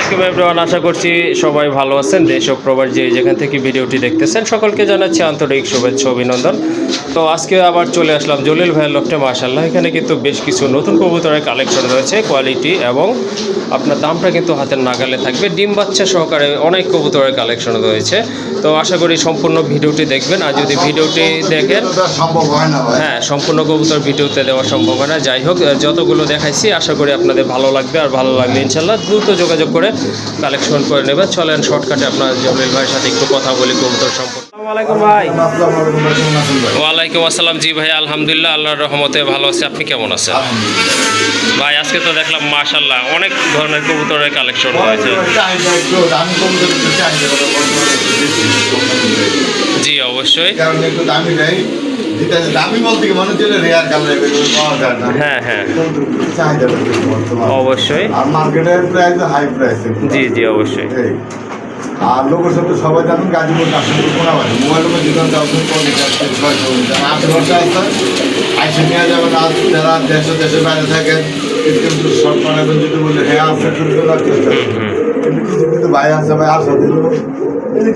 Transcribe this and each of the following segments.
আলাইকুম এভরিওয়ান, আশা করছি সবাই ভালো আছেন। দেশ ও প্রবাস যে যেখান থেকে ভিডিওটি দেখতেছেন সকলকে জানাচ্ছি আন্তরিক শুভেচ্ছা অভিনন্দন। তো আজকে আবার চলে আসলাম জলিল ভাইয়ের লফটে। মাশাআল্লাহ, এখানে কিন্তু বেশ কিছু নতুন কবুতরের কালেকশন রয়েছে, কোয়ালিটি এবং আপনার দামটা কিন্তু হাতের নাগালে থাকবে। ডিম বাচ্চা সহকারে অনেক কবুতরের কালেকশন রয়েছে। তো আশা করি সম্পূর্ণ ভিডিওটি দেখবেন। আর যদি ভিডিওটি দেখেন, হ্যাঁ, সম্পূর্ণ কবুতর ভিডিওতে দেওয়া সম্ভব হয় না। যাই হোক, যতগুলো দেখাইছি আশা করি আপনাদের ভালো লাগবে। আর ভালো লাগলে ইনশাল্লাহ দ্রুত যোগাযোগ করে কালেকশন করে নেবেন। চলেন শর্টকাটে আপনার জলিল ভাইয়ের সাথে একটু কথা বলি কবুতর সম্পর্কে। আসসালামু আলাইকুম ভাই। ওয়ালাইকুম আসসালাম। জি ভাই, আলহামদুলিল্লাহ, আল্লাহর রহমতে ভালো আছে। আপনি কেমন আছেন ভাই? আজকে তো দেখলাম মাশাআল্লাহ অনেক ধরনের কবুতরের কালেকশন রয়েছে। জি অবশ্যই, হ্যাঁ হ্যাঁ অবশ্যই, জি জি অবশ্যই। আর লোকের সাথে সবাই জানেন গাজীপুর কাশ্মীর কোনাবাড়ি মোবাইলের মধ্যে দোকান আইসে নিয়ে যাবেন। আর যারা দেশের বাইরে থাকেন কিন্তু সরকার এখন যদি বলে হ্যাঁ আছে কিন্তু কিছু কিন্তু ভাই আছে, ভাই আসা দিল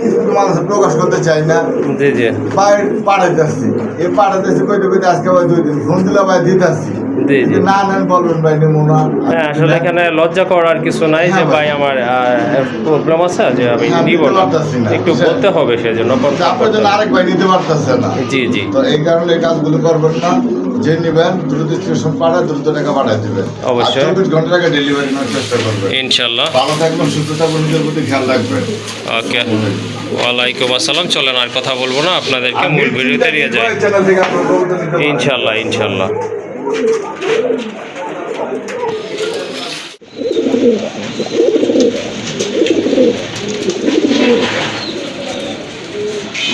কিছু কিন্তু মানুষের প্রকাশ করতে চাই না। জি জি, ভাই পাঠাইতে আসছি, এই পাঠাইতেছি কইতে কইতে আজকে ভাই 2 দিন ফোন দিলে ভাই দিতে আসছি। না নেন বলবেন ভাই নেবো না। হ্যাঁ, আসলে এখানে লজ্জা করার কিছু নাই যে ভাই আমার প্রবলেম আছে যে আমি নিব না, একটু বলতে হবে সেজন্য। আরেক ভাই নিতে পারতেছে না। জি জি, তো এই কারণে এই কাজগুলো করবেন না। যে নেবেন দ্রুত স্টেশন পাঠায় দ্রুত টাকা পাঠায় দেবেন। অবশ্যই 24 ঘন্টার আগে ডেলিভারি নেওয়ার চেষ্টা করবেন ইনশাল্লাহ। ভালো থাকবেন, সুস্থ থাকবেন, নিজের প্রতি খেয়াল রাখবেন। ওকে, ওয়ালাইকুম আসসালাম। চলেন আর কথা বলবো না, আপনাদেরকে মূল ভিডিওতে নিয়ে যাই ইনশাল্লাহ ইনশাল্লাহ।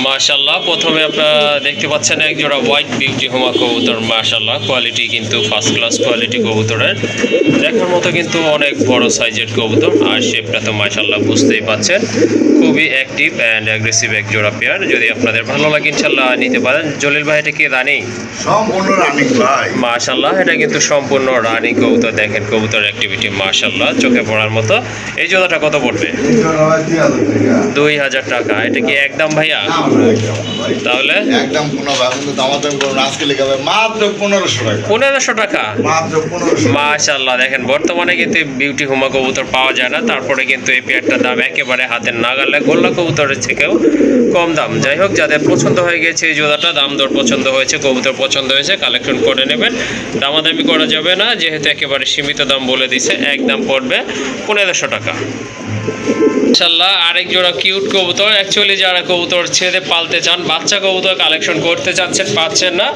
মাশাআল্লাহ, প্রথমে আপনারা দেখতে পাচ্ছেন এক জোড়া হোয়াইট বিউটি হোমা কবুতর। মাশাআল্লাহ, কোয়ালিটি কিন্তু ফার্স্ট ক্লাস কোয়ালিটি কবুতরের, দেখার মতো কিন্তু অনেক বড় সাইজের কবুতর। আর শেপটা তো মাশাআল্লাহ বুঝতেই পাচ্ছেন, খুবই অ্যাক্টিভ অ্যান্ড অ্যাগ্রেসিভ এক জোড়া পেয়ার। যদি আপনাদের ভালো লাগে ইনশাল্লাহ নিতে পারেন। জলিল ভাই, এটা কি রানিং? সম্পূর্ণ রানিং ভাই। মাশাআল্লাহ, এটা কিন্তু সম্পূর্ণ রানিং কবুতর। দেখেন কবুতর অ্যাক্টিভিটি মাশাআল্লাহ চোখে পড়ার মতো। এই জোড়াটা কত পড়বে? 2000 টাকা। এটা কি একদম ভাইয়া? তাহলে একদম কোনো দামাদাম করুন, আজকে লেগে মাত্র 1500 টাকা। 1500 টাকা মাত্র 1500। মাশাআল্লাহ, দেখেন বর্তমানে কিন্তু বিউটি হোমা কবুতর পাওয়া যায় না, তারপরে কিন্তু এই পেয়ারটার দাম একেবারে হাতের নাগালে, গোল্লা কবুতরের থেকেও কম দাম। যাই হোক, যাদের পছন্দ হয়ে গেছে এই জোড়াটা, দাম দর পছন্দ হয়েছে, কবুতর পছন্দ হয়েছে, কালেকশন করে নেবেন। দামাদামি করা যাবে না, যেহেতু একেবারে সীমিত দাম বলে দিছে। একদম পড়বে 1500 টাকা ইনশাল্লাহ। আরেক জোড়া কিউট কবুতর। অ্যাকচুয়ালি যারা কবুতর ছেড়ে পালতে চান, বাচ্চা কবুতর কালেকশন করতে চাচ্ছেন, পাচ্ছেন না,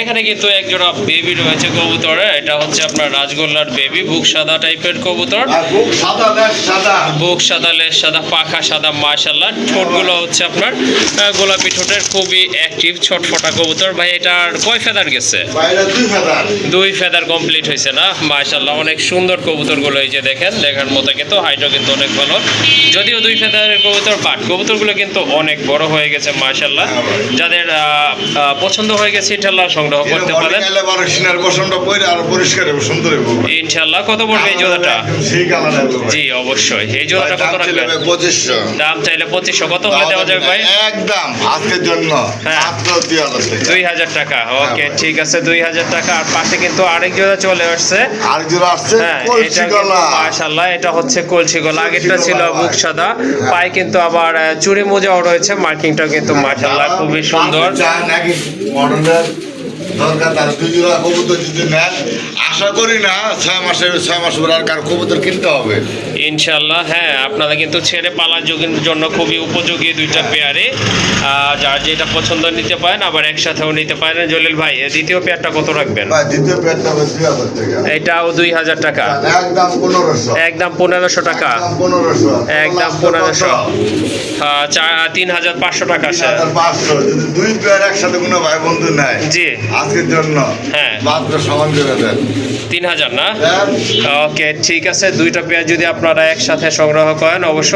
এখানে কিন্তু এক জোড়া বেবি রয়েছে কবুতরে। এটা হচ্ছে আপনার রাজগোল্লার বেবি, বুক সাদা টাইপের কবুতর, বুক সাদা, লেজ সাদা, পাখা সাদা। মাশাআল্লাহ, ঠোঁটগুলো হচ্ছে আপনার গোলাপি ঠোঁটের, খুবই অ্যাক্টিভ ছটফটা কবুতর। ভাই, এটার কয় ফেদার গেছে? 2 ফেদার কমপ্লিট হয়েছে না? মাশাআল্লাহ, অনেক সুন্দর কবুতরগুলো। এই যে দেখেন, দেখার মতো কিন্তু হাইটও কিন্তু অনেক ভালো, যদিও 2 ফেদারের কবুতর, বাট কবুতরগুলো কিন্তু অনেক বড় হয়ে গেছে মাশাআল্লাহ। যাদের পছন্দ হয়ে গেছে ইনশাআল্লাহ সংগ্রহ করতে পারেন ইনশাআল্লাহ। কত পড়বে এই জোড়াটা? জি অবশ্যই। এই জোড়াটা কত রাখবেন? 2500 দাম চাইলে 2500। কত হলে দেওয়া যাবে ভাই? একদম আজকের জন্য মাত্র 2000 টাকা। ওকে, ঠিক আছে, 2000 টাকা। আর পাশে কিন্তু আরেক জোড়া চলে আসছে, আরেক জোড়া আসছে, মাশাআল্লাহ। এটা হচ্ছে কলসি গলা, আগেরটা ছিল বুক সাদা, পায়ে কিন্তু আবার চুড়ি মোজাও রয়েছে, মার্কিংটাও কিন্তু মাশাআল্লাহ খুবই সুন্দর। দরকার তার 2 জোড়া কবুতর যদি নেন, আশা করি না 6 মাস পর আর কার কবুতর কিনতে হবে ইনশাআল্লাহ। হ্যাঁ, আপনারা কিন্তু ছেড়ে পালার জন্য খুবই উপযোগী 2টা পেয়ারে, যার যেটা পছন্দ নিতে পারেন, আবার একসাথেও নিতে পারেন। জলিল ভাই, দ্বিতীয় পেয়ারটা কত রাখবেন? দ্বিতীয় পেয়ারটা 2000 টাকা। এটাও 2000 টাকা। একদম 1500। একদম 1500 টাকা। একদম 1500। 3500 টাকা। 3500 যদি 2 পেয়ার একসাথে কোনো ভাই বন্ধু নেয়, জি আজকের জন্য হ্যাঁ মাত্র সমান করে দেন 3000 না? দেন। ওকে, ঠিক আছে। দুইটা পেয়ার যদি আপনারা একসাথে সংগ্রহ করেন অবশ্য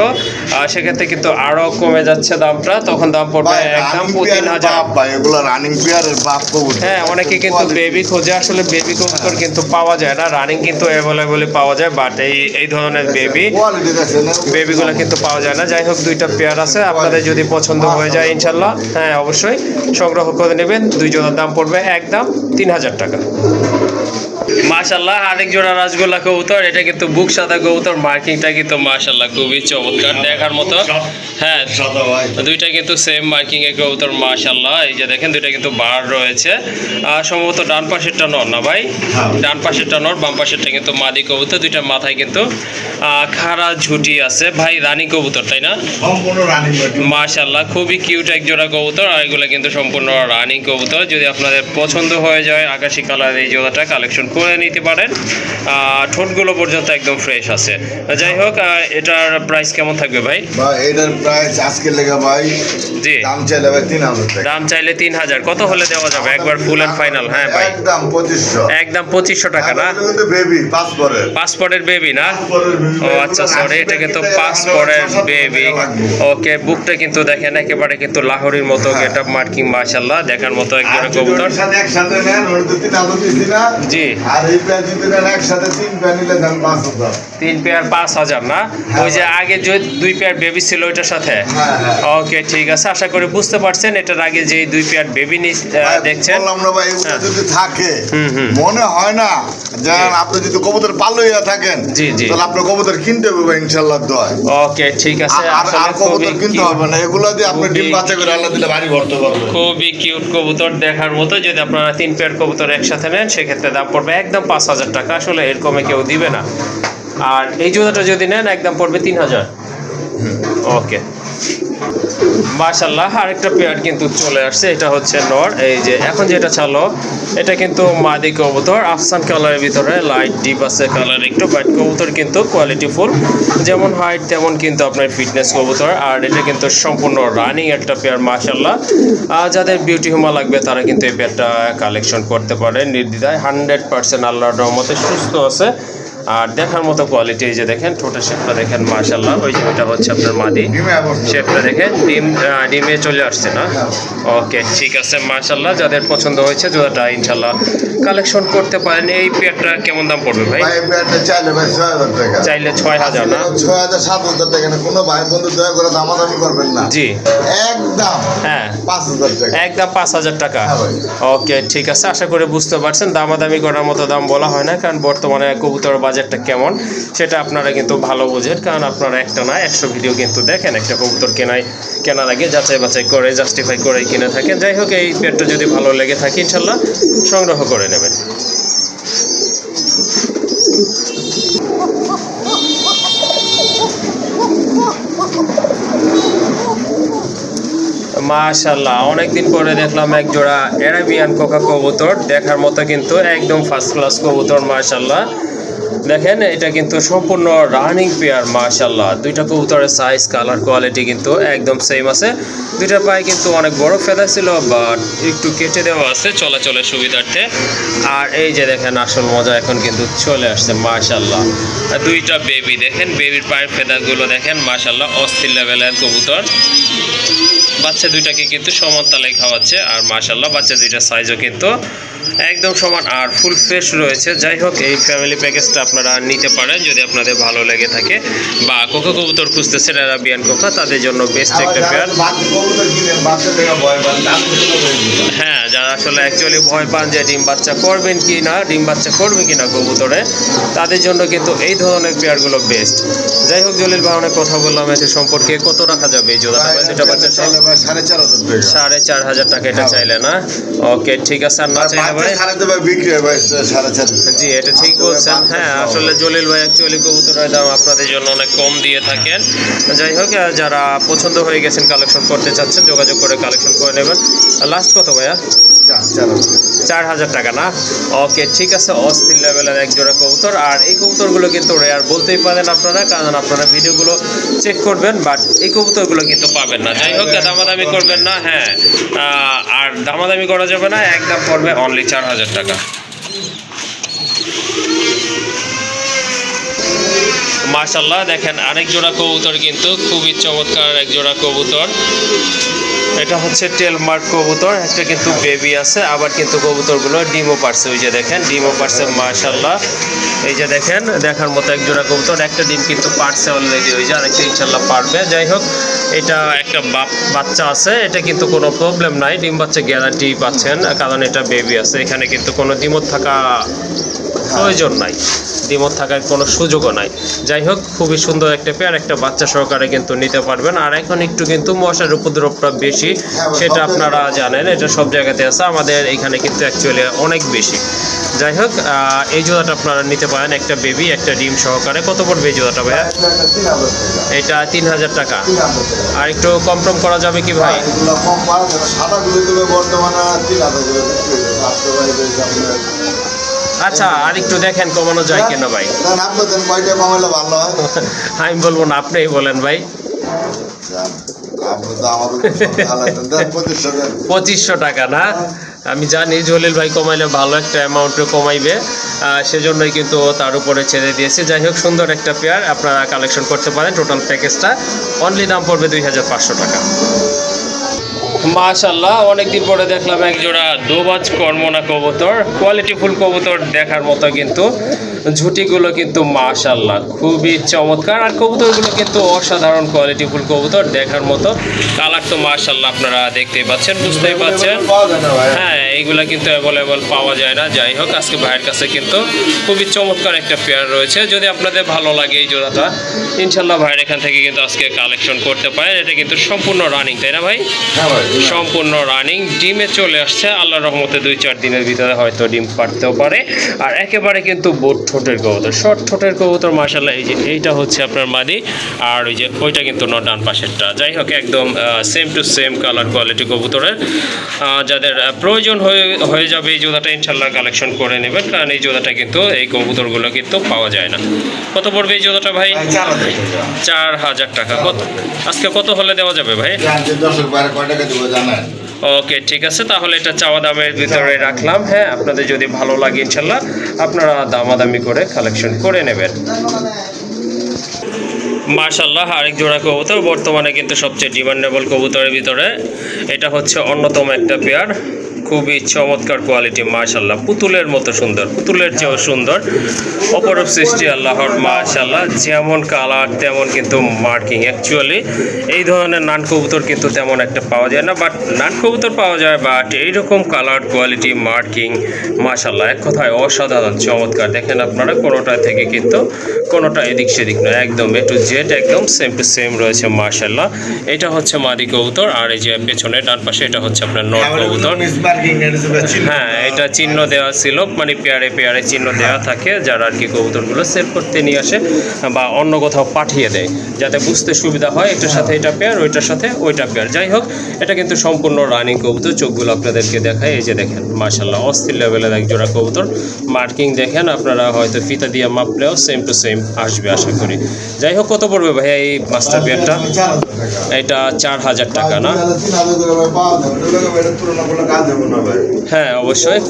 সেক্ষেত্রে কিন্তু আরো কমে যাচ্ছে দামটা, তখন দাম পড়বে ভাই, একদম running 3000। পেয়ারের বাপ ভাই, এগুলো রানিং পেয়ারের বাপ কবুতর। হ্যাঁ, অনেকে কিন্তু বেবি খোঁজে, আসলে বেবি কবুতর কিন্তু পাওয়া যায় না, রানিং কিন্তু অ্যাভেলেবল পাওয়া যায়, বাট এই ধরনের বেবি কোয়ালিটি দেখেন না? বেবিগুলো কিন্তু পাওয়া যায় না। যাই হোক, দুইটা পেয়ার আছে, আপনাদের যদি পছন্দ হয়ে যায় ইনশাল্লাহ হ্যাঁ অবশ্যই সংগ্রহ করে নেবেন। দুই জোড়ার দাম পড়বে একদম 3000 টাকা। মাশাআল্লাহ, আরেক জোড়া রাজগোল্লা কবুতর, এটা কিন্তু বুক সাদা কবুতর, মার্কিংটা কিন্তু মাশাআল্লাহ খুবই চমৎকার দেখার মতো। হ্যাঁ, সাদা ভাই। দুইটা কিন্তু সেম মার্কিং এর কবুতর মাশাআল্লাহ। এই যে দেখেন দুইটা কিন্তু বার রয়েছে, সম্ভবত ডান পাশেরটা নর না ভাই? হ্যাঁ। ডান পাশেরটা নর, বাম পাশেরটা কিন্তু মাদি কবুতর। দুইটার মাথায় কিন্তু খাড়া ঝুটি আছে ভাই, রানী কবুতর তাই না? সম্পূর্ণ রানিং পেয়ার। মাশাআল্লাহ, খুবই কিউট এক জোড়া কবুতর, আর এগুলো কিন্তু সম্পূর্ণ রানিং কবুতর। যদি আপনাদের পছন্দ হয়ে যায় আকাশি কালার এই জোড়াটা কালেকশন করে নিতে পারেন। ঠোঁটগুলো পর্যন্ত একদম ফ্রেশ আছে। যাই হোক, এটার প্রাইস কেমন থাকবে ভাই? ভাই এটার প্রাইস আজকে লেখা ভাই, জি, দাম চাইলে ভাই 3000 টাকা। দাম চাইলে 3000, কত হলে দেওয়া যাবে একবার ফুল এন্ড ফাইনাল? হ্যাঁ ভাই, একদম 2500। একদম 2500 টাকা না? কিন্তু বেবি পাসপোর্টের পাসপোর্টের বেবি না? ও আচ্ছা, সরি, এটা কিন্তু পাসপোর্টের পাসপোর্টের বেবি। ওকে, বুকটা কিন্তু দেখেন একেবারে কিন্তু লাহোরির মতো গেটআপ মার্কিং, মাশাআল্লাহ দেখার মতো এক জোড়া কবুতর। একসাথে নেন ওর তো 3000 দিছি না? জি, আর এই পেয়ার যদি নেন একসাথে 3 পেয়ার নিলে দাম 5000। 3 পেয়ার 5000 না? ওই যে আগে যে 2 পেয়ার বেবি ছিল ওইটার সাথে? হ্যাঁ হ্যাঁ। ওকে, ঠিক আছে, আশা করি বুঝতে পারছেন। এটার আগে যে 2 পেয়ার বেবি দেখছেন, বললাম না ভাই, এগুলো হ্যাঁ। যদি থাকে হুম। মনে হয় না যে আপনি যদি কবুতর পালইয়া থাকেন, জি, জি। তাহলে আপনি কবুতর কিনতে হবে ভাই ইনশাআল্লাহ দোয়া। ওকে, ঠিক আছে। আর আসলে কবুতর কিনতে হবে না, এগুলো দিয়ে আপনি ডিম খুবই- বাচ্চা করে আল্লাহ দিলে বাড়ি ভরতে পারবেন। খুবই কিউট কবুতর দেখার মতো। যদি আপনারা 3 পেয়ার কবুতর একসাথে নেন সেক্ষেত্রে দাম পড়বে একদম 5000 টাকা, আসলে এর কমে কেউ দিবে না। আর এই জুতাটা যদি নেন একদম পড়বে 3000। ওকে, মাশাআল্লাহ, আরেকটা পেয়ার কিন্তু চলে আসছে, এটা হচ্ছে নর। এই যে এখন যেটা চালো এটা কিন্তু মাদি কবুতর, আফসান কালারের ভিতরে লাইট ডিপ আছে কালার একটু, বাট কবুতর কিন্তু কোয়ালিটি ফুল, যেমন হাইট তেমন কিন্তু আপনার ফিটনেস কবুতর। আর এটা কিন্তু সম্পূর্ণ রানিং একটা পেয়ার মাশাআল্লাহ। যাদের বিউটি হুমা লাগবে তারা কিন্তু এই পেয়ারটা কালেকশন করতে পারে নির্দ্বিধায়। 100% আল্লাহর রহমতে সুস্থ আছে আর দেখার মতো কোয়ালিটি। এই যে দেখেন ঠোঁটের শেপটা দেখেন মাশাআল্লাহ, ওই যে ওইটা হচ্ছে আপনার মাদি শেপটা দেখেন, ডিমে চলে আসছে না? ওকে, ঠিক আছে, মাশাআল্লাহ, যাদের পছন্দ হয়েছে জোড়াটা ইনশাআল্লাহ কালেকশন করতে পারেন। এই পেয়ারটা কেমন দাম পড়বে ভাই? ভাই এই পেয়ারটা চাইলে ভাই 6000 টাকা। চাইলে 6000 না? 6000 7000 টাকা না, কোনো ভাই বন্ধু দয়া করে দামাদামি করবেন না। জি, একদম হ্যাঁ, 5000 টাকা। একদম 5000 টাকা। হ্যাঁ ভাই। ওকে, ঠিক আছে, আশা করে বুঝতে পারছেন। দামাদামি করার মতো দাম বলা হয় না, কারণ বর্তমানে কবুতর বাজারটা কেমন সেটা আপনারা কিন্তু ভালো বোঝেন, কারণ আপনারা একটা না 100 ভিডিও কিন্তু দেখেন একটা কবুতর কেনার আগে যাচাই বাছাই করে জাস্টিফাই করে কিনে থাকেন। যাই হোক, এই পেয়ারটা যদি ভালো লেগে থাকে ইনশাল্লাহ সংগ্রহ করে নেবেন। মাশাআল্লাহ, অনেকদিন পরে দেখলাম এক জোড়া অ্যারাবিয়ান কোকা কবুতর, দেখার মতো কিন্তু একদম ফার্স্ট ক্লাস কবুতর মাশাআল্লাহ। দেখেন এটা কিন্তু সম্পূর্ণ রানিং পেয়ার মাশাআল্লাহ। দুইটা কবুতরের সাইজ কালার কোয়ালিটি কিন্তু একদম সেম আছে। দুইটা পায়ে কিন্তু অনেক বড় ফেদা ছিল, বাট একটু কেটে দেওয়া আছে চলাচলের সুবিধার্থে। আর এই যে দেখেন আসল মজা এখন কিন্তু চলে আসছে মাশাআল্লাহ। দুইটা বেবি দেখেন, বেবির পায়ের ফেদাগুলো দেখেন মাশাআল্লাহ, অস্থির লেভেলের কবুতর। বাচ্চা দুইটাকে কিন্তু সমান তালে খাওয়াচ্ছে, আর মাশাআল্লাহ বাচ্চা দুইটার সাইজও কিন্তু একদম সমান আর ফুল ফ্রেশ রয়েছে। যাই হোক, এই ফ্যামিলি প্যাকেজটা আপনারা নিতে পারেন যদি আপনাদের ভালো লেগে থাকে, বা কোকা কবুতর খুঁজতেছেন অ্যারাবিয়ান কোকা, তাদের জন্য বেস্ট একটা পেয়ার। হ্যাঁ, যারা আসলে অ্যাকচুয়ালি ভয় পান যে ডিম বাচ্চা করবে কিনা কবুতরে, তাদের জন্য কিন্তু এই ধরনের পেয়ারগুলো বেস্ট। যাই হোক, জলিল ভাই অনেক কথা বললাম এদের সম্পর্কে। কত রাখা যাবে এই জোড়াটা? দুটা বাচ্চা 4500 টাকা এটা চাইলে না? ওকে, ঠিক আছে। আর না চাইলে ভাই? জি, এটা ঠিক বলছেন। হ্যাঁ, আসলে জলিল ভাই অ্যাকচুয়ালি কবুতরের দাম আপনাদের জন্য অনেক কম দিয়ে থাকেন। যাই হোক, যারা পছন্দ হয়ে গেছেন কালেকশন করতে চাচ্ছেন যোগাযোগ করে কালেকশন করে নেবেন। লাস্ট কত ভাইয়া? 4000 টাকা না? ওকে, ঠিক আছে, অস্থির লেভেলের এক জোড়া কবুতর। আর এই কবুতরগুলো কিন্তু রেয়ার বলতেই পারেন আপনারা, কারণ আপনারা ভিডিওগুলো চেক করবেন, বাট এই কবুতরগুলো কিন্তু পাবেন না। যাই হোক, দামাদামি করবেন না। হ্যাঁ, আর দামাদামি করা যাবে না, একদম পড়বে অনলি 4000 টাকা। মাশাআল্লাহ দেখেন আরেক জোড়া কবুতর কিন্তু খুবই চমৎকার এক জোড়া কবুতর। এটা হচ্ছে টেলমার্ক কবুতর, একটা কিন্তু বেবি আছে, আবার কিন্তু কবুতরগুলো ডিমও পারছে। ওই যে দেখেন ডিমও পারছে মাশাআল্লাহ। এই যে দেখেন দেখার মতো এক জোড়া কবুতর, একটা ডিম কিন্তু পারছে অলরেডি, ওই যে আরেকটা ইনশাল্লাহ পারবে। যাই হোক এটা একটা বাচ্চা আছে, এটা কিন্তু কোনো প্রবলেম নাই, ডিম বাচ্চা গ্যারান্টি পাচ্ছেন, কারণ এটা বেবি আছে। এখানে কিন্তু কোনো ডিমত থাকা প্রয়োজন নাই, ডিমত থাকার কোনো সুযোগও নাই। যাই হোক খুবই সুন্দর একটা পেয়ার, একটা বাচ্চা সহকারে কিন্তু নিতে পারবেন। আর এখন একটু কিন্তু মশার উপদ্রবটা বেশি, সেটা আপনারা জানেন, এটা সব জায়গাতে আছে, আমাদের এখানে কিন্তু অ্যাকচুয়ালি অনেক বেশি। যাই হোক এই জোড়াটা আপনারা নিতে পারেন, একটা বেবি একটা ডিম সহকারে। কত পড়বে এই জোড়াটা ভাইয়া? এটা 3000 টাকা। আর একটু কম টম করা যাবে কি ভাই? আচ্ছা আর একটু দেখেন কমানো যায় কিনা ভাই? আমি বলবো না, আপনিই বলেন ভাই। 2500 টাকা না? আমি জানি জলিল ভাই কমাইলে ভালো একটা অ্যামাউন্টে কমাইবে, সেজন্যই কিন্তু তার উপরে ছেড়ে দিয়েছি। যাই হোক সুন্দর একটা পেয়ার আপনারা কালেকশন করতে পারেন। টোটাল প্যাকেজটা অনলি দাম পড়বে 2500 টাকা। মাশাআল্লাহ অনেকদিন পরে দেখলাম এক জোড়া দোবাজ কর্মনা কবুতর, কোয়ালিটিফুল কবুতর দেখার মতো, কিন্তু ঝুটিগুলো কিন্তু মাশাআল্লাহ খুবই চমৎকার, আর কবুতরগুলো কিন্তু অসাধারণ কোয়ালিটিফুল কবুতর দেখার মতো। কালার তো মাশাআল্লাহ আপনারা দেখতেই পাচ্ছেন, বুঝতেই পাচ্ছেন। হ্যাঁ এইগুলা কিন্তু অ্যাভেলেবল পাওয়া যায় না। যাই হোক আজকে ভাইয়ের কাছে কিন্তু খুবই চমৎকার একটা পেয়ার রয়েছে। যদি আপনাদের ভালো লাগে এই জোড়াটা, ইনশাল্লাহ ভাইয়ের এখান থেকে কিন্তু আজকে কালেকশন করতে পারেন। এটা কিন্তু সম্পূর্ণ রানিং, তাই না ভাই? সম্পূর্ণ রানিং, ডিমে চলে আসছে আল্লাহর রহমতে, 2-4 দিনের ভিতরে হয়তো ডিম পারতেও পারে। আর একেবারে কিন্তু বোট ঠোঁটের কবুতর, শর্ট ঠোঁটের কবুতর মাশাআল্লাহ। এই যে এইটা হচ্ছে আপনার মাদি, আর ওই যে ওইটা কিন্তু ডান পাশেরটা। যাই হোক একদম same to same colour quality কবুতরের। যাদের প্রয়োজন হয়ে যাবে এই জোড়াটা ইনশাল্লাহ কালেকশন করে নেবেন, কারণ এই জোড়াটা কিন্তু এই কবুতরগুলো কিন্তু পাওয়া যায় না। কত পড়বে এই জোড়াটা ভাই? 4000 টাকা। আজকে কত হলে দেওয়া যাবে ভাই? ওকে ঠিক আছে, তাহলে এটা চাওয়া দামের ভিতরে রাখলাম। হ্যাঁ আপনাদের যদি ভালো লাগে ইনশাল্লাহ আপনারা দামাদামি করে কালেকশন করে নেবেন। মাশাআল্লাহ আরেক জোড়া কবুতর, বর্তমানে কিন্তু সবচেয়ে ডিমান্ডেবল কবুতরের ভিতরে এটা হচ্ছে অন্যতম একটা পেয়ার। খুবই চমৎকার কোয়ালিটি মাশাআল্লাহ, পুতুলের মতো সুন্দর, পুতুলের চেয়েও সুন্দর, অপরূপ সৃষ্টি আল্লাহর মাশাআল্লাহ। যেমন কালার তেমন কিন্তু মার্কিং। অ্যাকচুয়ালি এই ধরনের নান কবুতর কিন্তু তেমন একটা পাওয়া যায় না, বাট নান কবুতর পাওয়া যায়, বাট এইরকম কালার কোয়ালিটি মার্কিং মাশাআল্লাহ এক কথায় অসাধারণ চমৎকার। দেখেন আপনারা কোনোটা থেকে কিন্তু কোনোটা এদিক সেদিক নয়, একদম এ টু জেড একদম সেম টু সেম রয়েছে মাশাআল্লাহ। এটা হচ্ছে মাদি কবুতর, আর এই যে পেছনে ডান পাশে এটা হচ্ছে আপনার নর কবুতর। হ্যাঁ এটা চিহ্ন দেওয়া ছিল, মানে পেয়ারে পেয়ারে চিহ্ন দেওয়া থাকে, যারা আর কি কবুতরগুলো সেল করতে নিয়ে আসে বা অন্য কোথাও পাঠিয়ে দেয়, যাতে বুঝতে সুবিধা হয় এটার সাথে এটা পেয়ার, ওইটার সাথে ওইটা পেয়ার। যাই হোক এটা কিন্তু সম্পূর্ণ রানিং কবুতর। চোখগুলো আপনাদেরকে দেখায়, এই যে দেখেন মাশাআল্লাহ অস্থির লেভেলের এক জোড়া কবুতর। মার্কিং দেখেন আপনারা হয়তো ফিতা দিয়ে মাপলেও সেম টু সেম আসবে আশা করি। যাই হোক কত পড়বে ভাইয়া এই মাস্টার পেয়ারটা? এটা 4000 টাকা না? হ্যাঁ অবশ্যই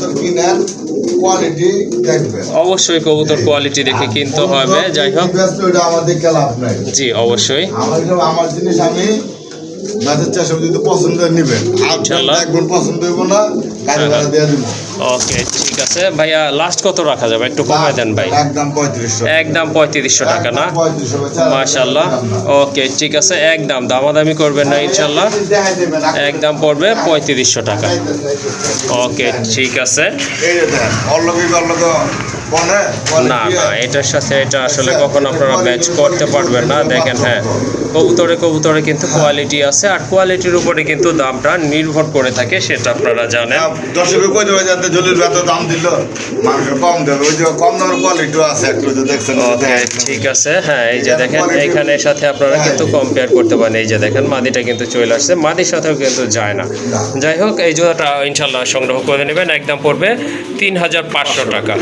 অবশ্যই কবুতর কোয়ালিটি দেখে কিনতে হবে। যাই হোক জি অবশ্যই আমার জিনিস আমি পছন্দ নেবেন, পছন্দ হইব না ওকে ঠিক আছে ভাইয়া। লাস্ট কত রাখা যাবে একটু কমায় দেন ভাই? একদম 3500 টাকা না? মাশাআল্লাহ ওকে ঠিক আছে, একদম দামাদামি করবেন না ইনশাল্লাহ, একদম পড়বে 3500 টাকা। ওকে ঠিক আছে। না না এটার সাথে এটা আসলে কখনো আপনারা ম্যাচ করতে পারবেন না। দেখেন হ্যাঁ কবুতরে কিন্তু কোয়ালিটি আছে, আর কোয়ালিটির উপরে কিন্তু দামটা নির্ভর করে থাকে, সেটা আপনারা জানেন। দর্শকের কই দেবে যাতে জলির এত দাম দিল মানুষ কম দেবে, ওই যে কম দামের কোয়ালিটি আছে একটু যে দেখছেন। ওকে ঠিক আছে হ্যাঁ এই যে দেখেন এইখানে সাথে আপনারা কিন্তু কম্পেয়ার করতে পারেন। এই যে দেখেন মাদিটা কিন্তু চলে আসছে, মাদির সাথেও কিন্তু যায় না। যাই হোক এই জোড়াটা ইনশাল্লাহ সংগ্রহ করে নেবেন, একদম পড়বে 3500 টাকা।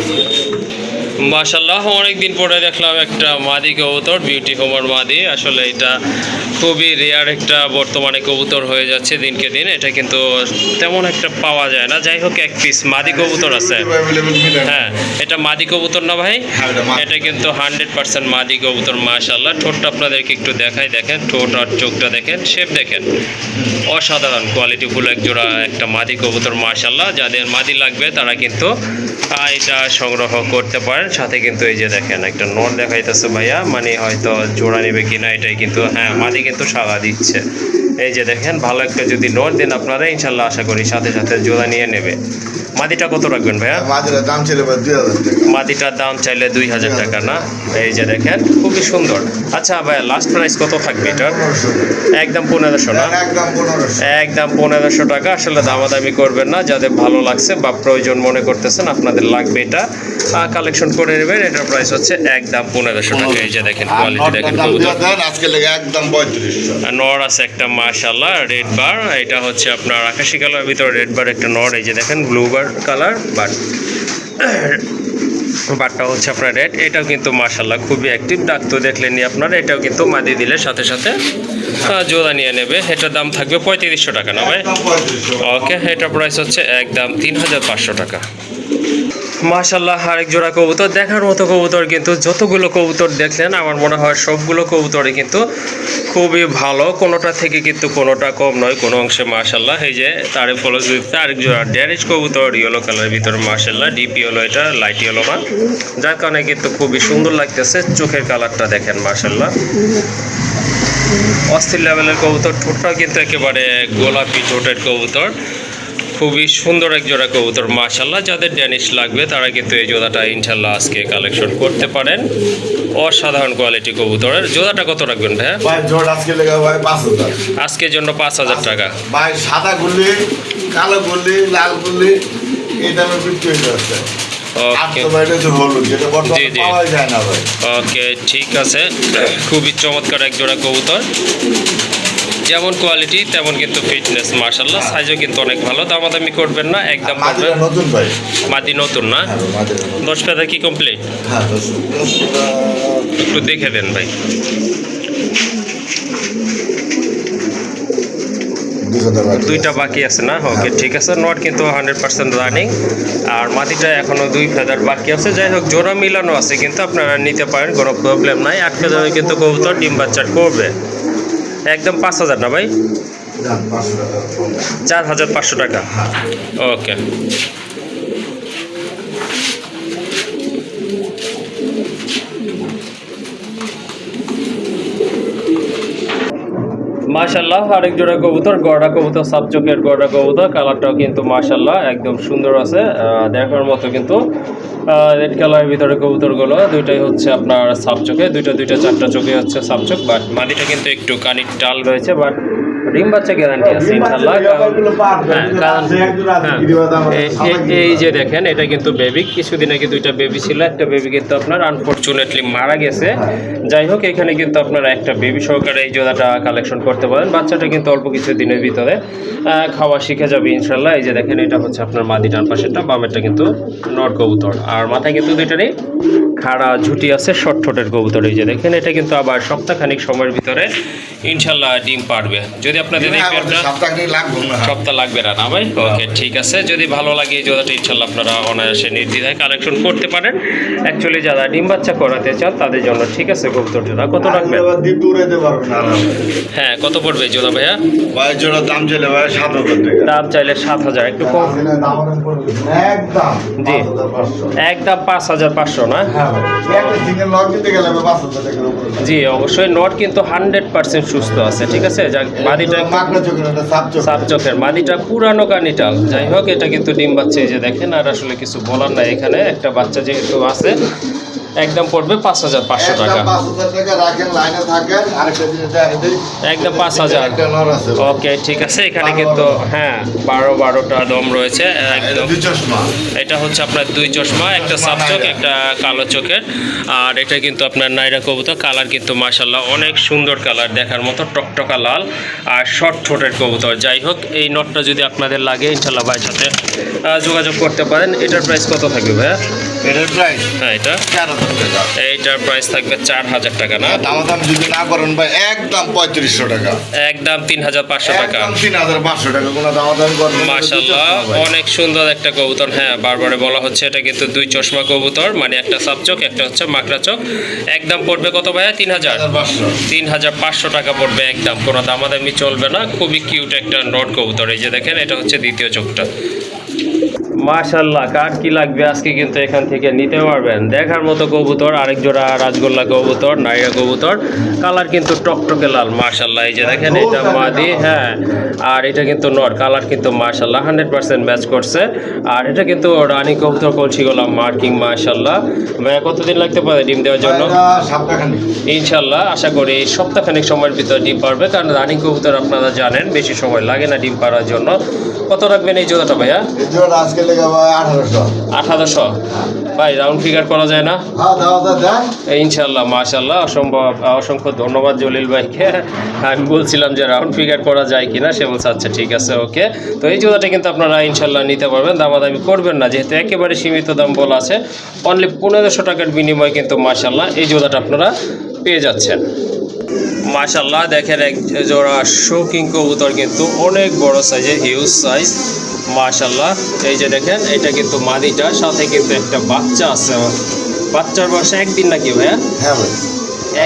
মাশাআল্লাহ, অনেকদিন পরে দেখলাম একটা মাদি কবুতর, বিউটি হোমার মাদি। আসলে এটা খুবই রেয়ার একটা বর্তমানে কবুতর হয়ে যাচ্ছে দিনকে দিন। এটা কিন্তু তেমন একটা পাওয়া যায় না। যাই হোক, এক পিস মাদি কবুতর আছে। হ্যাঁ, এটা মাদি কবুতর না ভাই? এটা কিন্তু 100% মাদি কবুতর। মাশাআল্লাহ, ঠোঁটটা আপনাদেরকে একটু দেখাই, দেখেন ঠোঁট আর চোখটা দেখেন, শেপ দেখেন, অসাধারণ কোয়ালিটিফুল এক জোড়া একটা মাদি কবুতর। মাশাআল্লাহ, যাদের মাদি লাগবে তারা কিন্তু এটা সংগ্রহ করতে পারেন। সাথে কিন্তু এই যে দেখেন একটা নর দেখাইতেছে ভাইয়া, মানে হয়তো জোড়া নেবে কিনা এটাই, কিন্তু হ্যাঁ মাদি কিন্তু সাড়া দিচ্ছে। এই যে দেখেন, ভালো একটা যদি নর দেন আপনারা, ইনশাল্লাহ আশা করি সাথে সাথে জোড়া নিয়ে নেবে। মাদিটা কত রাখবেন ভাইয়া? মাদিটার দাম ছিল 2000 টাকা। মাদিটার দাম চাইলে 2000 টাকা না? এই যে দেখেন, খুবই সুন্দর। আচ্ছা ভাইয়া, লাস্ট প্রাইস কত থাকবে এটার? একদম 1500 না? একদম 1500। একদম 1500 টাকা। আসলে দামাদামি করবেন না, যাদের ভালো লাগছে বা প্রয়োজন মনে করতেছেন আপনাদের লাগবে, এটা কালেকশন করে নেবেন। এটার প্রাইস হচ্ছে একদম 1500 টাকা। এই যে দেখেন কোয়ালিটি দেখেন কবুতর। আজকে লেগে একদম 3500। নর আছে একটা মাশাআল্লাহ, রেড বার। এটা হচ্ছে আপনার আকাশি কালার ভিতরে রেড বার একটা নর। এই যে দেখেন ব্লু বার কালার, বাট বাটটা হচ্ছে আপনার রেড। এটাও কিন্তু মাশাআল্লাহ খুবই অ্যাক্টিভ। ডাক তো দেখলেনি আপনারা। এটাও কিন্তু মাদি দিলে সাথে সাথে জোড়া নিয়ে নেবে। এটার দাম থাকবে 3500 টাকা না ভাই? একদম 3500। ওকে, এটার প্রাইস হচ্ছে একদম 3500 টাকা। মাশাআল্লাহ, আরেক জোড়া কবুতর। দেখার মতো কবুতর কিন্তু যতগুলো কবুতর দেখলেন, আমার মনে হয় সবগুলো কবুতরই কিন্তু খুবই ভালো। কোনোটা থেকে কিন্তু কোনোটা কম নয় কোনো অংশে। মাশাআল্লাহ, এই যে তার ফলশ্রুতিতে আরেক জোড়া ড্যানিশ কবুতর, ইয়েলো কালারের ভিতরে। মাশাআল্লাহ, ডিপি হলো, এটা লাইট ইয়েলো না, যার কারণে কিন্তু খুবই সুন্দর লাগতেছে। চোখের কালারটা দেখেন, মাশাআল্লাহ অস্থির লেভেলের কবুতর। ঠোঁটটাও কিন্তু একেবারে গোলাপি ঠোঁটের কবুতর। খুবই সুন্দর এক জোড়া কবুতর। মাশাআল্লাহ, যাদের ড্যানিশ লাগবে তারা কিন্তু এই জোড়াটা ইনশাল্লাহ আজকে কালেকশন করতে পারেন। অসাধারণ কোয়ালিটি কবুতরের। জোড়াটা কত রাখবেন ভাইয়া? ভাই জোড় আজকে লেগে ভাই 5000। আজকের জন্য 5000 টাকা। ভাই সাদা গুলি, কালো গুলি, লাল গুলি এই দামে বিক্রি হয়ে যাচ্ছে। ওকে, যেটা বর্তমানে জি, জি। পাওয়া যায় না ভাই। ওকে, ঠিক আছে। খুবই চমৎকার এক জোড়া কবুতর। যেমন কোয়ালিটি তেমন কিন্তু ফিটনেস। মাশাআল্লাহ, সাইজও কিন্তু অনেক ভালো। দামাদামি করবেন না, একদম মাদিটা পারবেন। নতুন ভাই। মাদি নতুন না? হ্যাঁ, মাদিটা নতুন। 10 পেটা কি কমপ্লিট? হ্যাঁ, 10 একটু দেখে দেন ভাই। 2000 দুইটা বাকি আছে না? ওকে, ঠিক আছে। নট কিন্তু 100% রানিং, আর মাটিটা এখনো 2 ফেদার বাকি আছে। যাই হোক, জোড়া মিলানো আছে, কিন্তু আপনারা নিতে পারেন, কোনো প্রবলেম নাই। 8 ফেদারে কিন্তু কবুতর ডিম বাচ্চা করবে। একদম 5000 না ভাই? 4500 টাকা। ওকে, মাশাআল্লাহ, আরেক জোড়া কবুতর, গড়া কবুতর, সাবচকের গড়া কবুতর। কালারটাও কিন্তু মাশাআল্লাহ একদম সুন্দর আছে, দেখার মতো কিন্তু। রেড কালারের ভিতরে কবুতরগুলো দুইটাই হচ্ছে আপনার সাবচকে, দুইটা চারটা চোখে হচ্ছে সাবচক। বাট মাদিটা কিন্তু একটু কানির টাল রয়েছে, বাট ডিম বাচ্চা গ্যারান্টি আছে ইনশাআল্লাহ। এই যে দেখেন, এটা কিন্তু বেবি। কিছুদিন আগে দুইটা বেবি ছিল, একটা বেবি কিন্তু আপনার আনফরচুনেটলি মারা গেছে। যাই হোক, এখানে কিন্তু আপনারা একটা বেবি সহকারে এই জোড়াটা কালেকশন করতে পারেন। বাচ্চাটা কিন্তু অল্প কিছু দিনের ভিতরে খাওয়া শিখে যাবে ইনশাল্লাহ। এই যে দেখেন, এটা হচ্ছে আপনার মাদি ডান পাশেরটা, বামেরটা কিন্তু নর কবুতর। আর মাথায় কিন্তু দুইটারই খাড়া ঝুটি আছে, শর্ট ঠোঁটের কবুতর। এই যে দেখেন, এটা কিন্তু আবার সপ্তাহখানিক সময়ের ভিতরে ইনশাল্লাহ ডিম পারবে। যদি আপনাদের এই পেয়ারটা সপ্তাহ লাগবে না ভাই? ওকে, ঠিক আছে। যদি ভালো লাগে এই জোড়াটা ইনশাল্লাহ আপনারা অনায়াসে নির্দ্বিধায় কালেকশন করতে পারেন। অ্যাকচুয়ালি যারা ডিম বাচ্চা করাতে চান তাদের জন্য ঠিক আছে কবুতর জোড়া। কত রাখবেন? হ্যাঁ, কত পড়বে এই জোড়া ভাইয়া? ভাই জোড়ার দাম চাইলে ভাই 7000 টাকা। দাম চাইলে 7000, একটু কম। একদম জি, একদম 5500 না? জি, অবশ্যই। নট কিন্তু 100% সুস্থ আছে, ঠিক আছে। মাদিটা সাবচকের, মাদিটা পুরানো কানিটাল। যাই হোক, এটা কিন্তু ডিম বাচ্চা, এই যে দেখেন। আর আসলে কিছু বলার নাই, এখানে একটা বাচ্চা যেহেতু আছে, একদম পড়বে 5500 টাকা। একদম 5000। ওকে, ঠিক আছে। এখানে কিন্তু হ্যাঁ 12টা দম রয়েছে একদম। এটা হচ্ছে আপনার 2 চশমা, একটা সাবচক, একটা কালো চোখের। আর এটা কিন্তু আপনার নাইরা কবুতর। কালার কিন্তু মাশাআল্লাহ অনেক সুন্দর কালার, দেখার মতো টকটকা লাল আর শর্ট ঠোঁটের কবুতর। যাই হোক, এই নটটা যদি আপনাদের লাগে ইনশাল্লাহ ভাইয়ের সাথে যোগাযোগ করতে পারেন। এটার প্রাইস কত থাকবে ভাইয়া? এটার প্রাইস হ্যাঁ এটা 4000 টাকা। এইটার প্রাইস থাকবে 4000 টাকা না, দাম যদি না করেন ভাই একদম 3500 টাকা, একদম 3500 টাকা। একদম 3500 টাকা, কোনো দাম করবেন না। মাশাআল্লাহ অনেক সুন্দর একটা কবুতর। হ্যাঁ বারবারে বলা হচ্ছে এটা কিন্তু দুই চশমা কবুতর, মানে একটা সাপচোক একটা হচ্ছে মাকড়া চোখ। একদম পড়বে কত ভাইয়া? 3500 টাকা পড়বে একদম, কোনো দামাদামি চলবে না। খুবই কিউট একটা নট কবুতর। এই যে দেখেন এটা হচ্ছে দ্বিতীয় চোখটা। মাশাআল্লাহ কার কি লাগবে আজকে কিন্তু এখান থেকে নিতে পারবেন। দেখার মতো কবুতর, আরেক জোড়া রাজগোল্লা কবুতর, নাইরা কবুতর, কালার কিন্তু টকটকে লাল। মাশাআল্লাহ এই যে দেখেন এটা মাদি, হ্যাঁ আর এটা কিন্তু নর, কালার কিন্তু মাশাআল্লাহ 100% ম্যাচ করছে। আর এটা কিন্তু রানী কবুতর কলসিগলা মার্কিং। মাশাআল্লাহ ভাইয়া কতদিন লাগতে পারে ডিম দেওয়ার জন্য? সপ্তাহখানেক ইনশাল্লাহ আশা করি সপ্তাহখানেক সময়ের ভিতর ডিম পারবে, কারণ রানিং কবুতর আপনারা জানেন বেশি সময় লাগে না ডিম পাড়ার জন্য। কত রাখবেন এই জোড়াটা ভাইয়া? এই জোড়া আজকে লেগে ভাই 1800। 1800 ভাই রাউন্ড ফিগার করা যায় না? হ্যাঁ দাও দেন ইনশাল্লাহ মাশাল্লাহ অসংখ্য ধন্যবাদ জলিল ভাইকে। আমি বলছিলাম যে রাউন্ড ফিগার করা যায় কিনা, সে বলছে আচ্ছা ঠিক আছে ওকে। তো এই জোড়াটা কিন্তু আপনারা ইনশাল্লাহ নিতে পারবেন, দামাদামি করবেন না, যেহেতু একেবারে সীমিত দাম বলা আছে। অনলি 1500 টাকার বিনিময়ে কিন্তু মাশাল্লাহ এই জোড়াটা আপনারা পেয়ে যাচ্ছেন। মাশাআল্লাহ দেখেন এক জোড়া শৌকিং কবুতর, কিন্তু অনেক বড় সাইজের, হিউজ সাইজ। মাশাআল্লাহ এই যে দেখেন এটা কিন্তু মাদিটা, সাথে কিন্তু একটা বাচ্চা আছে। বাচ্চার বয়স একদিন নাকি ভাইয়া? হ্যাঁ ভাই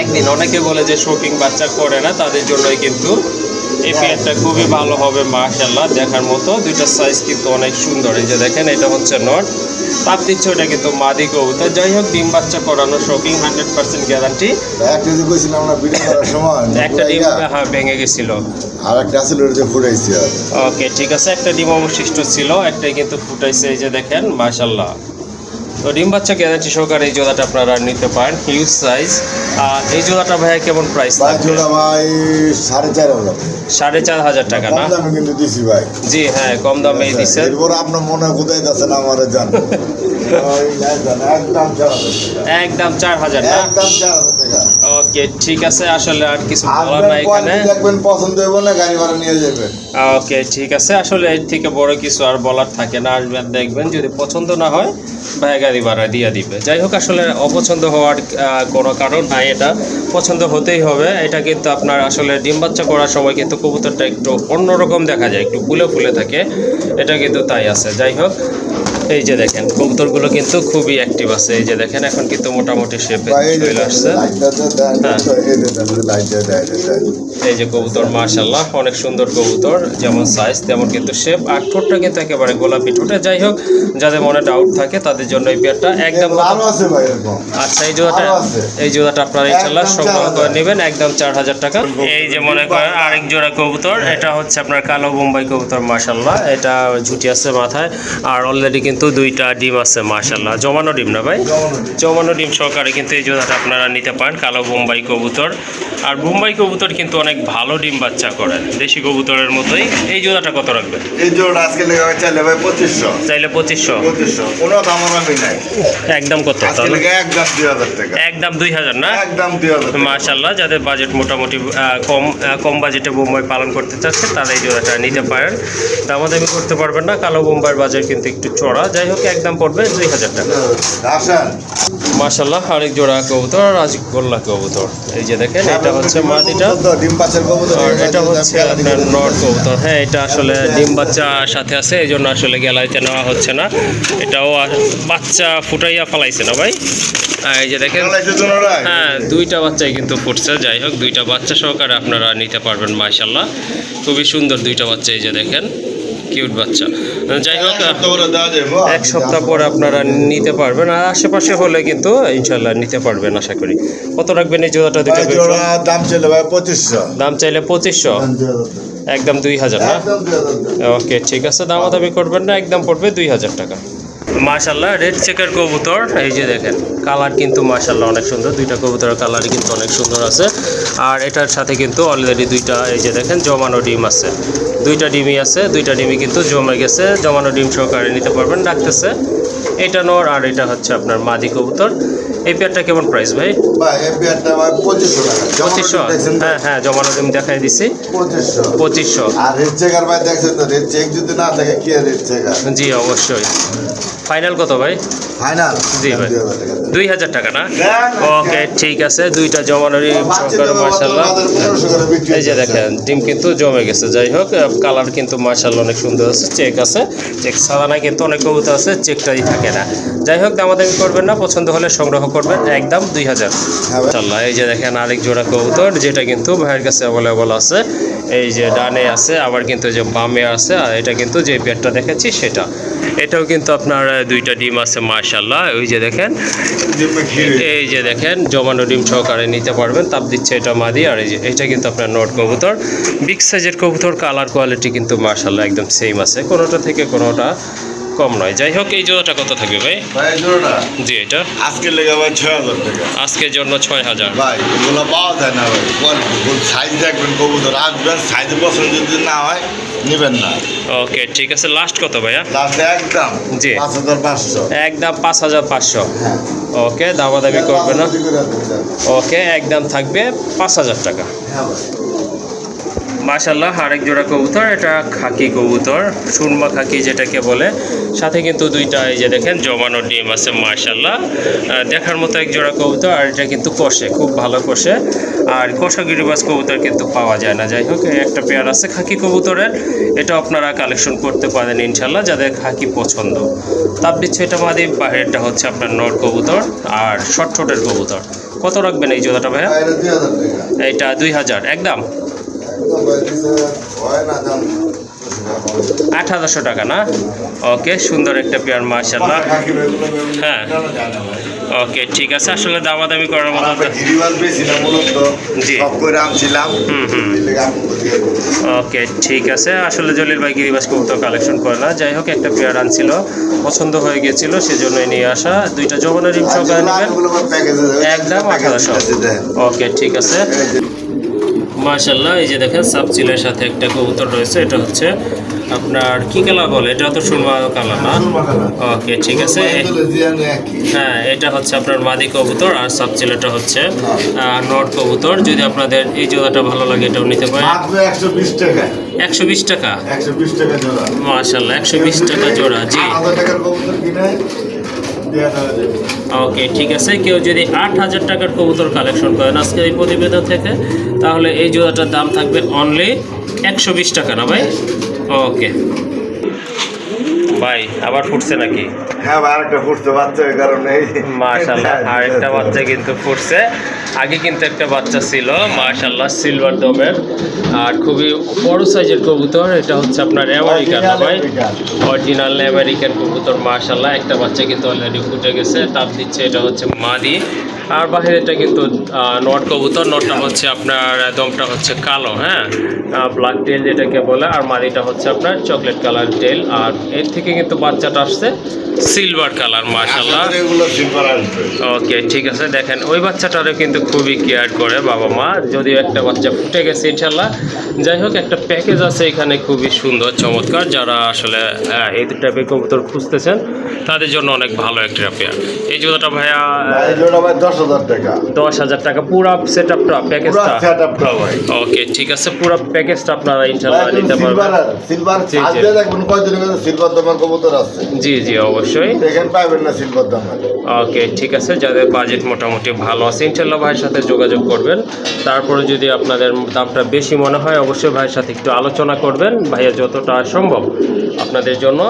একদিন। অনেকে বলে যে শৌকিং বাচ্চা করে না, তাদের জন্যই কিন্তু এই পেয়ারটা খুবই ভালো হবে। মাশাআল্লাহ দেখার মতো, দুইটা সাইজ কিন্তু অনেক সুন্দর। এই যে দেখেন এটা হচ্ছে নট, তাপ দিচ্ছে ওটা কিন্তু মাদি কবুতর। যাই হোক ডিম বাচ্চা করানো শৌকিং 100% গ্যারান্টি। একটা যে কইছিলাম আমরা ভিডিও করার সময় একটা ডিম হ্যাঁ ভেঙে গেছিল, আর একটা ছিল ওটা যে ফুটাইছি। ওকে ঠিক আছে, একটা ডিম অবশিষ্ট ছিল, একটাই কিন্তু ফুটাইছে। এই যে দেখেন মাশাআল্লাহ। তো ডিম বাচ্চা গ্যারান্টি সহকারে এই জোড়াটা আপনারা নিতে পারেন, হিউজ সাইজ। আর এই জোড়াটা ভাইয়া কেমন প্রাইস থাকবে? জোড়া ভাই 4500। 4500 টাকা না? দামে কিন্তু দিছি ভাই। জি হ্যাঁ কম দামেই দিচ্ছেন। এরপর আপনার মনে কোথায় যাচ্ছেন আমারে জান। একদম 4000 না? একদম 4000 টাকা। ওকে ঠিক আছে, আসলে আর কিছু বলার নাই এখানে। দেখবেন পছন্দ হইব না, গাড়ি ভাড়া নিয়ে যাবেন। ওকে ঠিক আছে, আসলে এর থেকে বড় কিছু আর বলার থাকে না। আসবেন দেখবেন, যদি পছন্দ না হয় ভাই গাড়ি ভাড়া দিয়ে দিবে। যাই হোক আসলে অপছন্দ হওয়ার কোনো কারণ নাই, এটা পছন্দ হতেই হবে। এটা কিন্তু আপনার আসলে ডিম বাচ্চা করার সময় কিন্তু কবুতরটা একটু অন্যরকম দেখা যায়, একটু ফুলে ফুলে থাকে, এটা কিন্তু তাই আছে। যাই হোক এই যে দেখেন কবুতরগুলো কিন্তু খুবই অ্যাক্টিভ আছে। এই যে দেখেন এখন কিন্তু মোটামুটি শেপে চলে আসছে। এই যে কবুতর মাশাআল্লাহ অনেক সুন্দর কবুতর, যেমন সাইজ তেমন কিন্তু শেপ। আর ঠোঁটটা কিন্তু একেবারে গোলাপি ঠোঁটে। যাই হোক যাদের মনে ডাউট থাকে তাদের জন্য এই পেয়ারটা একদম আচ্ছা। এই জোড়াটা আপনারা ইনশাআল্লাহ সংগ্রহ করে নেবেন একদম 4000 টাকা। এই যে মনে করেন আরেক জোড়া কবুতর, এটা হচ্ছে আপনার কালো বোম্বাই কবুতর। মাশাআল্লাহ এটা ঝুটি আছে মাথায়, আর অলরেডি কিন্তু দুইটা ডিম আছে। মাশাআল্লাহ জমানো ডিম না ভাই? জমানো ডিম সহকারে কিন্তু এই জোড়াটা আপনারা নিতে পারেন, কালো বোম্বাই কবুতর। আর বোম্বাই কবুতর কিন্তু অনেক ভালো ডিম বাচ্চা করে, দেশি কবুতরের মতোই। এই জোড়াটা কত রাখবেন? এই জোড়া আজকে লেগে চাইলে ভাই 2500। চাইলে 2500? কোনো দামাদামি নাই, একদম কত? আজকে লেগে একদম 2000 টাকা। একদম 2000 না? একদম 2000। মাশাআল্লাহ যাদের বাজেট মোটামুটি কম বাজেটে বোম্বাই পালন করতে চাচ্ছে তারা এই জোড়াটা নিতে পারেন। দামাদামি করতে পারবেন না, কালো বোম্বাইয়ের বাজার কিন্তু একটু চড়া। যাই হোক একদম পড়বে 2000 টাকা। মাশাআল্লাহ আরেক জোড়া কবুতর, রাজগোল্লা কবুতর। এই যে দেখেন এটা হচ্ছে মাদিটা, ডিম বাচ্চার কবুতর, আর এটা হচ্ছে আপনার নর কবুতর। হ্যাঁ এটা আসলে ডিম বাচ্চা সাথে আছে, এই জন্য আসলে গ্যালারিতে নেওয়া হচ্ছে না। এটাও বাচ্চা ফুটাইয়া ফেলাইছে না ভাই? এই যে দেখেন হ্যাঁ দুইটা বাচ্চাই কিন্তু ফুটছে। যাই হোক দুইটা বাচ্চা সহকারে আপনারা নিতে পারবেন। মাশাআল্লাহ খুবই সুন্দর দুইটা বাচ্চা। এই যে দেখেন কিউট বাচ্চা। যাই হোক এক সপ্তাহ পরে আপনারা নিতে পারবেন, আর আশেপাশে হলে কিন্তু ইনশাল্লাহ নিতে পারবেন আশা করি। কত রাখবেন এই জোড়াটা? দুইটা দাম চাইলে ভাই 2500। দাম চাইলে 2500? একদম 2000 না? ওকে ঠিক আছে, দামাদামি করবেন না, একদম পড়বে 2000 টাকা। মাশাআল্লাহ রেড চেকার কবুতর। এই যে দেখেন কালার কিন্তু মাশাআল্লাহ অনেক সুন্দর, দুইটা কবুতরের কালারই কিন্তু অনেক সুন্দর আছে। আর এটার সাথে কিন্তু অলরেডি দুইটা এই যে দেখেন জমানো ডিম আছে, দুইটা ডিমই আছে, দুইটা ডিমই কিন্তু জমে গেছে। জমানো ডিম সহকারে নিতে পারবেন, ডাকতেছে। এটা নর আর এটা হচ্ছে আপনার মাদি কবুতর। এই পেয়ারটা কেমন প্রাইস ভাই? ভাই এই পেয়ারটা ভাই 2500 টাকা। 2500? হ্যাঁ হ্যাঁ জমানো ডিম দেখাই দিছি 2500। আর রেড চেকার ভাই দেখছেন তো, রেড চেক যদি না থাকে কি রেড চেকার? জি অবশ্যই। ফাইনাল কত ভাই? ফাইনাল জি ভাই 2000 টাকা না? দেন, ওকে ঠিক আছে, দুইটা জমানোর সহকারে মাশাআল্লাহ। এই যে দেখেন ডিম কিন্তু জমে গেছে। যাই হোক কালার কিন্তু মাশাআল্লাহ অনেক সুন্দর আছে, চেক আছে, চেক ছাড়া না কিন্তু অনেক কবুতর আছে চেকটাই থাকে না। যাই হোক দামাদামি করবেন না, পছন্দ হলে সংগ্রহ করবেন, একদম 2000 মাশাআল্লাহ। এই যে দেখেন আরেক জোড়া কবুতর যেটা কিন্তু ভাইয়ের কাছে অ্যাভেলেবল আছে। এই যে ডানে আছে, আবার কিন্তু যে বামে আছে, আর এটা কিন্তু যে পেয়ারটা দেখেছি সেটা, এটাও কিন্তু আপনার দুইটা ডিম আছে মাশাআল্লাহ। ওই যে দেখেন, এই যে দেখেন জমানো ডিম সহকারে নিতে পারবেন, তাপ দিচ্ছে এটা মাদি। আর এই যে এটা কিন্তু আপনার নট কবুতর, বিগ সাইজের কবুতর, কালার কোয়ালিটি কিন্তু মাশাআল্লাহ একদম সেম আছে, কোনোটা থেকে কোনোটা কম নয়। যাই হোক এই জোড়াটা কত থাকবে ভাই? ভাই জোড়াটা জি এটা আজকে লেগে ভাই 6000 টাকা। আজকের জন্য 6000। ভাই এগুলো পাওয়া যায় না ভাই, কোয়ালিটি সাইজ দেখবেন, কবুতর আসবেন, সাইজ পছন্দ যদি না হয় নেবেন না। ওকে ঠিক আছে, লাস্ট কত ভাইয়া? লাস্টে একদম জি 5500। একদম 5500। হ্যাঁ ওকে দামাদামি করবে না। ওকে একদম থাকবে 5000 টাকা। হ্যাঁ ভাই মাশাআল্লাহ আরেক জোড়া কবুতর, এটা খাকি কবুতর, সুরমা খাকি যেটাকে বলে, সাথে কিন্তু দুইটা এই যে দেখেন জমানো ডিম আছে মাশাআল্লাহ। দেখার মতো এক জোড়া কবুতর, আর এটা কিন্তু কষে, খুব ভালো কষে, আর কষা গিরিবাজ কবুতর কিন্তু পাওয়া যায় না। যাই হোক একটা পেয়ার আছে খাকি কবুতরের, এটা আপনারা কালেকশন করতে পারেন ইনশাল্লাহ যাদের খাকি পছন্দ। তাপ দিচ্ছে এটা মাদি, বাইরেরটা হচ্ছে আপনার নর কবুতর আর শর্ট ছোটের কবুতর। কত রাখবেন এই জোড়াটা ভাইয়া? এটা 2000 টাকা। এইটা 2000 একদম। 1800 টাকা না? ওকে সুন্দর একটা পেয়ার মাশাআল্লাহ। হ্যাঁ ওকে ঠিক আছে, আসলে দামাদামি করার মতো জি। ওকে ঠিক আছে, আসলে জলিল ভাই গিরিবাস কবুতর কালেকশন করে না। যাই হোক একটা পেয়ার আনছিল, পছন্দ হয়ে গিয়েছিল, সেজন্যই নিয়ে আসা। দুইটা জমানের ডিম সহকারে নেবেন, একদম 1800। ওকে ঠিক আছে মাশাআল্লাহ। এই যে দেখেন সাবচিলের সাথে একটা কবুতর রয়েছে, এটা হচ্ছে আপনার কি কালার বলে? এটা তো সুরমা কালার না? ওকে ঠিক আছে। হ্যাঁ এটা হচ্ছে আপনার মাদি কবুতর, আর সাবচিলেটা হচ্ছে নট কবুতর। যদি আপনাদের এই জোড়াটা ভালো লাগে এটাও নিতে পারেন। 120 টাকা। 120 টাকা 120 টাকা জোড়া মাশাআল্লাহ, 120 টাকা জোড়া। জি 1000 টাকার কবুতর কিনে ওকে ঠিক আছে, কেউ যদি 8000 টাকার কবুতর কালেকশন করেন আজকের এই প্রতিবেদন থেকে, তাহলে এই জোড়াটার দাম থাকবে অনলি 120 টাকা না ভাই? ওকে ভাই আবার ফুটছে নাকি? হ্যাঁ ভাই আরেকটা ফুটছে বাচ্চা, এই কারণে মাশাআল্লাহ আরেকটা বাচ্চা কিন্তু ফুটছে। আগে কিন্তু একটা বাচ্চা ছিল মাশাআল্লাহ সিলভার দমের, আর খুবই বড় সাইজের কবুতর। এটা হচ্ছে আপনার আমেরিকান না ভাই? অরিজিনাল আমেরিকান কবুতর মাশাআল্লাহ। একটা বাচ্চা কিন্তু অলরেডি ফুটে গেছে, তাপ দিচ্ছে এটা হচ্ছে মাদি। আর বাহিরেটা কিন্তু নট কবুতর, নটটা হচ্ছে আপনার দমটা হচ্ছে কালো, হ্যাঁ ব্ল্যাক টেল যেটাকে বলে, আর মাদিটা হচ্ছে আপনার চকলেট কালার টেল। আর এর থেকে কিন্তু বাচ্চাটা আসছে সিলভার কালার মাশাআল্লাহ। এগুলো সিলভার আসবে। ওকে ঠিক আছে, দেখেন ওই বাচ্চাটারও কিন্তু খুবই কেয়ার করে বাবা মা, যদিও একটা বাচ্চা ফুটে গেছে ইনশাল্লাহ। যাই হোক একটা প্যাকেজ আছে এখানে খুবই সুন্দর চমৎকার, যারা আসলে এই টাইপের কবুতর খুঁজতেছেন তাদের জন্য অনেক ভালো একটা পেয়ার। এই জোড়াটা ভাইয়া এই জোড়া ভাই 10000 টাকা। 10000 টাকা পুরো সেটআপটা প্যাকেজটা? সেটআপটা ভাই। ওকে ঠিক আছে, পুরো প্যাকেজটা আপনারা ইনশাআল্লাহ নিতে পারবেন। সিলভার জি, জি। আজকে দেখুন কয়দিন আগে সিলভার দামের কবুতর আছে। জি জি অবশ্যই। এখানে পাবেন না সিলভার দামের। ওকে ঠিক আছে, যাদের বাজেট মোটামুটি ভালো আছে ইনশাল্লাহ ভাইয়ের সাথে যোগাযোগ করবেন। তারপরে যদি আপনাদের দামটা বেশি মনে হয় অবশ্যই ভাইয়ের সাথে একটু আলোচনা করবেন, ভাইয়া যতটা সম্ভব আপনাদের জন্য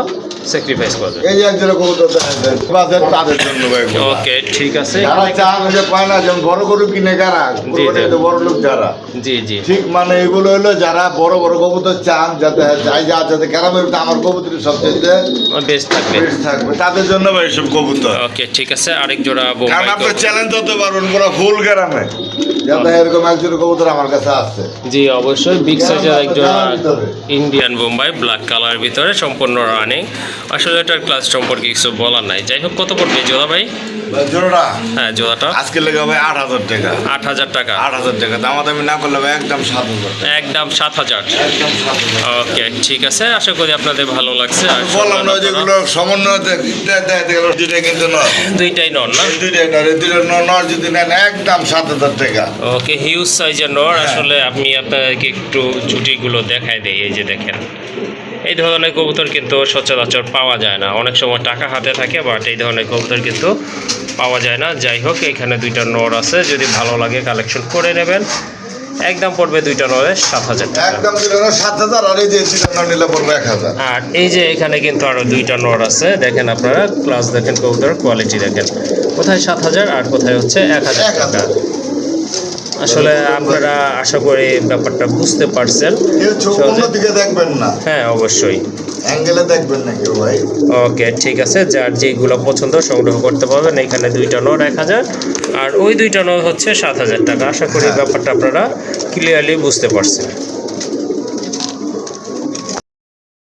স্যাক্রিফাইস করবেন। এই যে একজনের কবুতর দেখেন বাজার তাদের জন্য ভাই। ওকে ঠিক আছে, যারা চান যে পায় না, যেমন বড় গরু কিনে কারা, জি, জি। বড় লোক যারা, জি জি ঠিক মানে এগুলো হলো যারা বড় বড় কবুতর চান, যাতে যাই যাতে গ্রামের আমার কবুতর সবচেয়ে বেস্ট থাকবে বেস্ট থাকবে, তাদের জন্য ভাই এসব কবুতর। ওকে ঠিক আছে, আরেক জোড়া কারণ বোম্বাই আপনি কবুতর। চ্যালেঞ্জ হতে পারবেন পুরো ফুল গ্রামে, যাতে এরকম একজন কবুতর আমার কাছে আছে। জি অবশ্যই বিগ সাইজের এক জোড়া গ্রামের ভিতরে। ইন্ডিয়ান বোম্বাই ব্ল্যাক কালার ভিতরে সম্পূর্ণ রানিং। আসলে এটার ক্লাস সম্পর্কে কিছু বলার নাই। যাই হোক কত পড়বে এই জোড়া ভাই? জোড়া হ্যাঁ জোড়াটা আজকে লেগে ভাই 8000 টাকা। 8000 টাকা 8000 টাকা দামাদামি না করলে ভাই একদম 7000 টাকা। একদম 7000। একদম 7000। ওকে ঠিক আছে, আশা করি আপনাদের ভালো লাগছে। আর বললাম না যেগুলো সমন্বয় দুইটা কিন্তু নয়, দুইটাই নন না? দুইটাই নয়, দুইটা নয় যদি নেন একদম 7000 টাকা। ওকে হিউজ সাইজের নর। আসলে আমি আপনাদেরকে একটু ঝুটিগুলো দেখাই দেই। এই যে দেখেন এই ধরনের কবুতর কিন্তু সচরাচর পাওয়া যায় না, অনেক সময় টাকা হাতে থাকে, বাট এই ধরনের কবুতর কিন্তু পাওয়া যায় না। যাই হোক, এখানে দুইটা নর আছে, যদি ভালো লাগে কালেকশন করে নেবেন। একদম পড়বে দুইটা নরে 7,000 টাকা। একদম দিল না 7,000, আর এই যে চিটানো নিলে পড়বে 1,000। আর এই যে এখানে কিন্তু আরো দুইটা নর আছে, দেখেন আপনারা, ক্লাস দেখেন, কবুতর কোয়ালিটি দেখেন, কোথায় 7,000 আর কোথায় হচ্ছে 1,000 টাকা। আসলে আপনারা আশা করি ব্যাপারটা বুঝতে পারছেন। কেউ চোখ দিকে দেখবেন না, হ্যাঁ অবশ্যই অ্যাঙ্গেলে দেখবেন না কেউ ভাই। ওকে, ঠিক আছে, যার যেগুলো পছন্দ সংগ্রহ করতে পারবেন। এখানে দুইটা নর 1,000 আর ওই দুইটা নর হচ্ছে 7,000 টাকা। আশা করি ব্যাপারটা আপনারা ক্লিয়ারলি বুঝতে পারছেন।